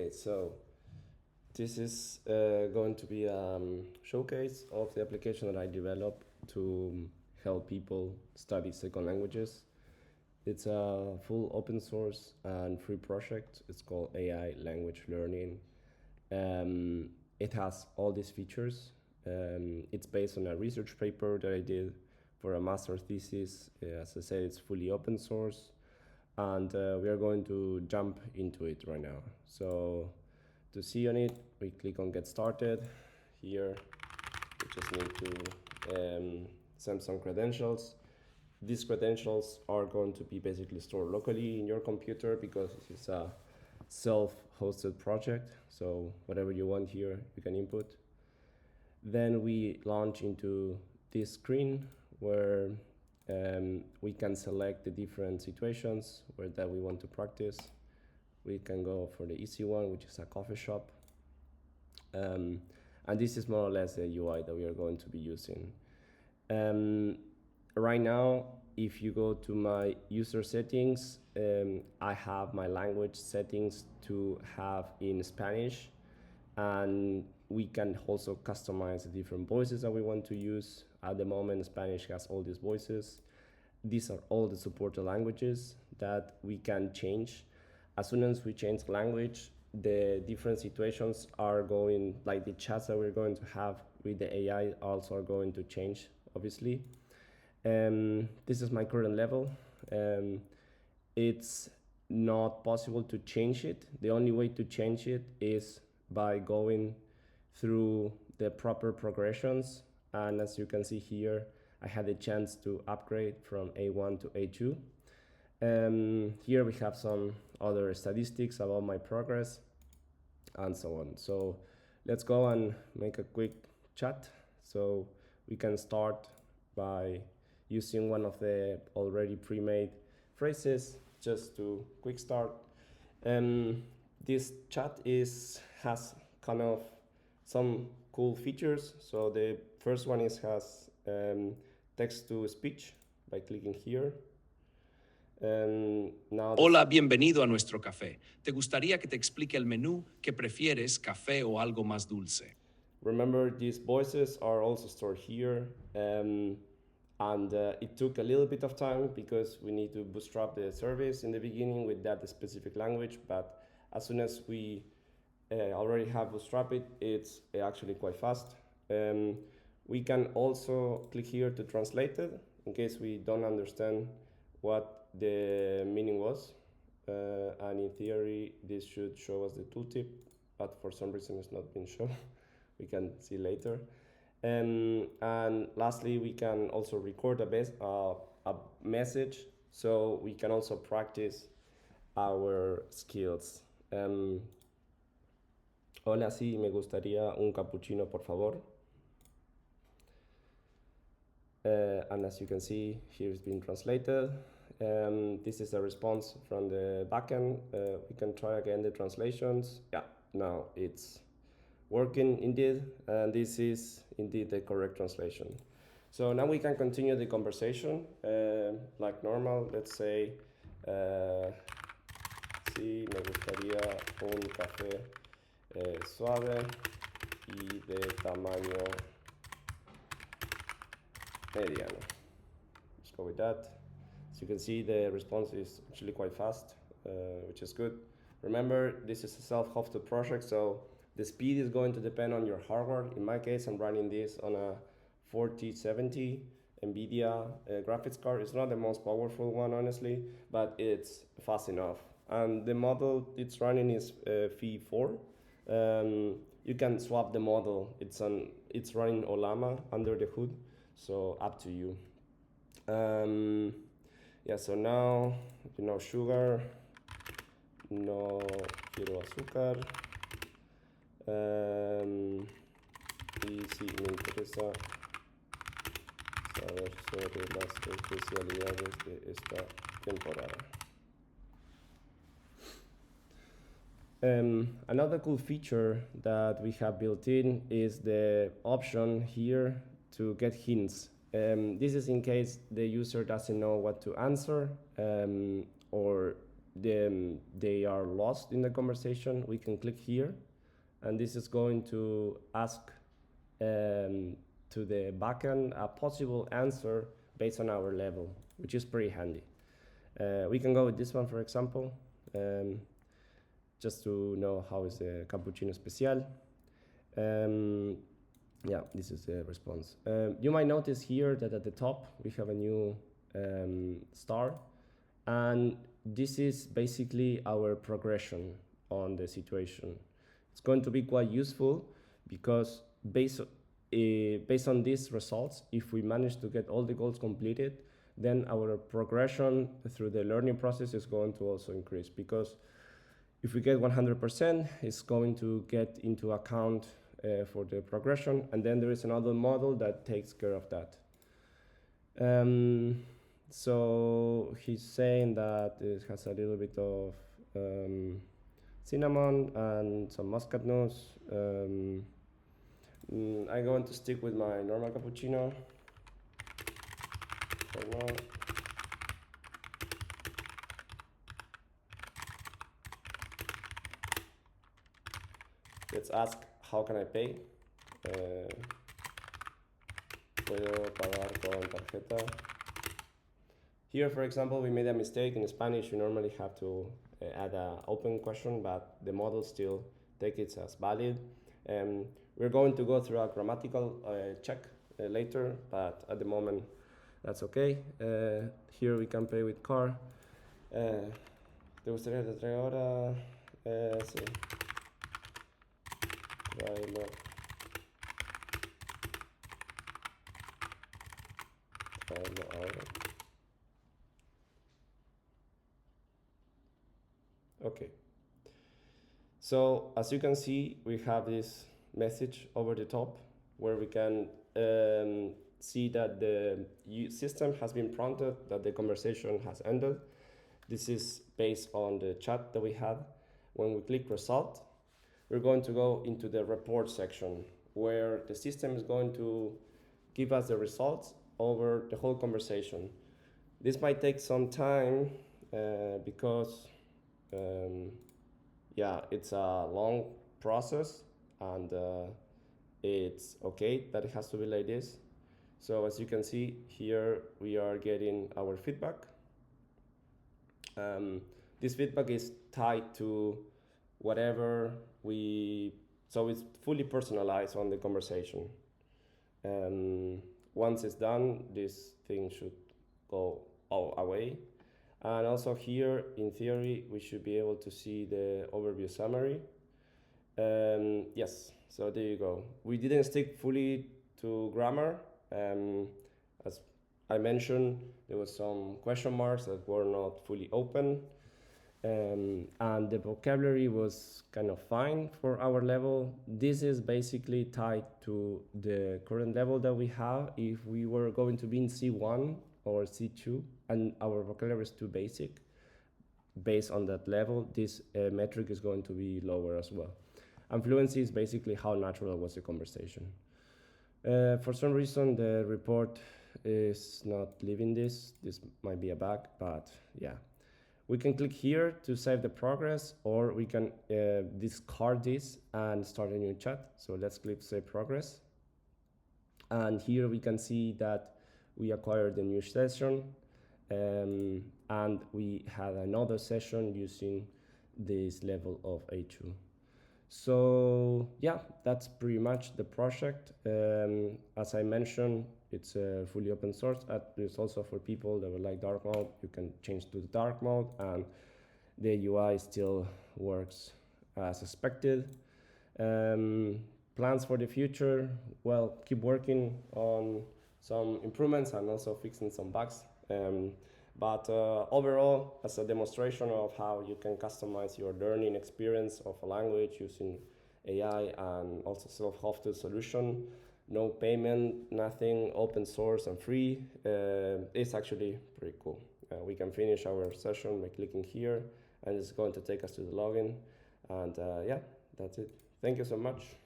Okay, so this is going to be a showcase of the application that I developed to help people study second languages. It's a full open source and free project. It's called AI Language Learning. It has all these features. It's based on a research paper that I did for a master's thesis. As I said, it's fully open source, and we are going to jump into it right now. So to see on it, we click on Get Started. Here, we just need to send some credentials. These credentials are going to be basically stored locally in your computer because it's a self-hosted project. So whatever you want here, you can input. Then we launch into this screen where we can select the different situations where that we want to practice. We can go for the easy one, which is a coffee shop. And this is more or less the UI that we are going to be using. Right now, if you go to my user settings, I have my language settings to have in Spanish, and we can also customize the different voices that we want to use. At the moment, Spanish has all these voices. These are all the supported languages that we can change. As soon as we change language, the different situations are going, like the chats that we're going to have with the AI also are going to change, obviously. This is my current level. It's not possible to change it. The only way to change it is by going through the proper progressions. And as you can see here, I had a chance to upgrade from A1 to A2. Here we have some other statistics about my progress and so on. So let's go and make a quick chat. So we can start by using one of the already pre-made phrases just to quick start. This chat has kind of some cool features. So the first one has text to speech by clicking here. Hola, bienvenido a nuestro café. ¿Te gustaría que te explique el menú? ¿Qué prefieres, café o algo más dulce? Remember, these voices are also stored here. And it took a little bit of time because we need to bootstrap the service in the beginning with that specific language. But as soon as we already have bootstrap it, it's actually quite fast. We can also click here to translate it in case we don't understand what the meaning was. And in theory, this should show us the tooltip, but for some reason it's not been shown. We can see later. And lastly, we can also record a message, so we can also practice our skills. Hola, sí, me gustaría un cappuccino, por favor. And as you can see, here it's been translated. This is a response from the backend. We can try again the translations. Yeah, now it's working indeed, and this is indeed the correct translation. So now we can continue the conversation like normal. Let's say, sí, me gustaría un café suave y de tamaño mediano. Let's go with that. As you can see, the response is actually quite fast, which is good. Remember, this is a self-hosted project, so the speed is going to depend on your hardware. In my case, I'm running this on a 4070 NVIDIA graphics card. It's not the most powerful one, honestly, but it's fast enough. And the model it's running is V4. You can swap the model. It's running Olama under the hood, so up to you. Yeah, so now, no sugar, no quiero azúcar. Y sí, me interesa saber sobre las especialidades de esta temporada. Another cool feature that we have built in is the option here to get hints. This is in case the user doesn't know what to answer, or they are lost in the conversation, we can click here, and this is going to ask to the backend a possible answer based on our level, which is pretty handy. We can go with this one, for example, just to know how is the cappuccino especial. Yeah, this is the response. You might notice here that at the top we have a new star, and this is basically our progression on the situation. It's going to be quite useful because based on these results, if we manage to get all the goals completed, then our progression through the learning process is going to also increase, because if we get 100%, it's going to get into account for the progression, and then there is another model that takes care of that. So he's saying that it has a little bit of cinnamon and some muscatnuts. I'm going to stick with my normal cappuccino for now. Let's ask, how can I pay? Puedo pagar con tarjeta. Here, for example, we made a mistake. In Spanish, you normally have to add an open question, but the model still takes it as valid. We're going to go through a grammatical check later, but at the moment, that's okay. Here we can pay with card. ¿Te gustaría que te traiga ahora? Sí. Tráelo. Tráelo ahora. Okay. So as you can see, we have this message over the top where we can see that the system has been prompted, that the conversation has ended. This is based on the chat that we had. When we click result, we're going to go into the report section where the system is going to give us the results over the whole conversation. This might take some time because yeah, it's a long process, and it's okay that it has to be like this. So as you can see here, we are getting our feedback. This feedback is tied to whatever so it's fully personalized on the conversation. Once it's done, this thing should go all away. And also here, in theory, we should be able to see the overview summary. Yes, so there you go. We didn't stick fully to grammar. As I mentioned, there was some question marks that were not fully open. And the vocabulary was kind of fine for our level. This is basically tied to the current level that we have. If we were going to be in C1 or C2 and our vocabulary is too basic, based on that level, this metric is going to be lower as well. And fluency is basically how natural was the conversation. For some reason, the report is not leaving this. This might be a bug, but yeah. We can click here to save the progress, or we can discard this and start a new chat. So let's click save progress. And here we can see that we acquired a new session, and we had another session using this level of A2. So yeah, that's pretty much the project. As I mentioned, it's fully open source. It's also for people that would like dark mode. You can change to the dark mode, and the UI still works as expected. Plans for the future, well, keep working on some improvements and also fixing some bugs. But overall, as a demonstration of how you can customize your learning experience of a language using AI and also self-hosted solution, no payment, nothing, open source and free, it's actually pretty cool. We can finish our session by clicking here, and it's going to take us to the login. And yeah, that's it. Thank you so much.